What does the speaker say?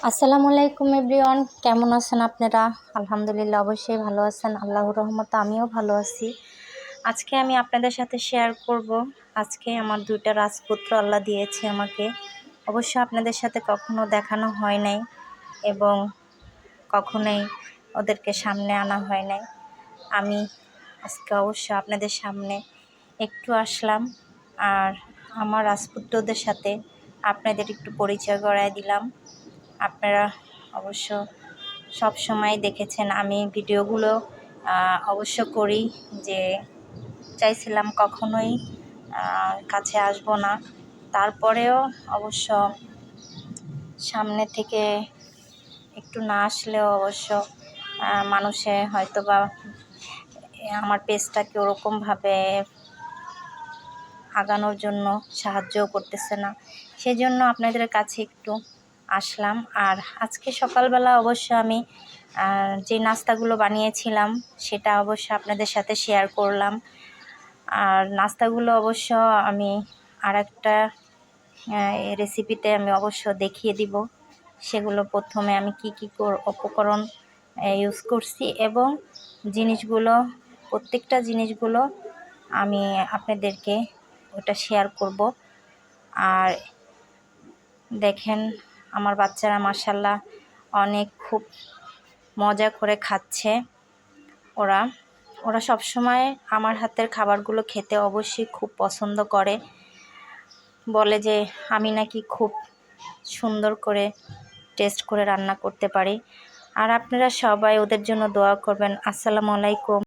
আসসালামু আলাইকুম এভরিওয়ান, কেমন আছেন আপনারা? আলহামদুলিল্লাহ, অবশ্যই ভালো আছেন। আল্লাহর রহমতে আমিও ভালো আছি। আজকে আমি আপনাদের সাথে শেয়ার করব, আজকে আমার দুইটা রাজপুত্র আল্লাহ দিয়েছে আমাকে। অবশ্য আপনাদের সাথে কখনো দেখানো হয় নাই এবং কখনোই ওদেরকে সামনে আনা হয় নাই। আমি আজকে অবশ্য আপনাদের সামনে একটু আসলাম আর আমার রাজপুত্রদের সাথে আপনাদের একটু পরিচয় করায় দিলাম। আপনারা অবশ্য সব সময় দেখেছেন আমি ভিডিওগুলো অবশ্য করি, যে চাইছিলাম কখনোই কাছে আসব না, তারপরেও অবশ্য সামনে থেকে একটু না আসলেও অবশ্য মানুষে হয়তো বা আমার পেজটাকে ওরকমভাবে আগানোর জন্য সাহায্যও করতেছে না, সেজন্য আপনাদের কাছে একটু আসলাম। আর আজকে সকালবেলা অবশ্য আমি যে নাস্তাগুলো বানিয়েছিলাম সেটা অবশ্য আপনাদের সাথে শেয়ার করলাম। আর নাস্তাগুলো অবশ্য আমি আর একটা রেসিপিতে আমি অবশ্য দেখিয়ে দিব, সেগুলো প্রথমে আমি কি কি উপকরণ ইউজ করছি এবং জিনিসগুলো, প্রত্যেকটা জিনিসগুলো আমি আপনাদেরকে ওটা শেয়ার করব। আর দেখেন আমার বাচ্চারা মাশাআল্লাহ অনেক খুব মজা করে খাচ্ছে। ওরা ওরা সবসময় আমার হাতের খাবারগুলো খেতে অবশ্যই খুব পছন্দ করে, বলে যে আমি নাকি খুব সুন্দর করে টেস্ট করে রান্না করতে পারি। আর আপনারা সবাই ওদের জন্য দোয়া করবেন। আসসালামু আলাইকুম।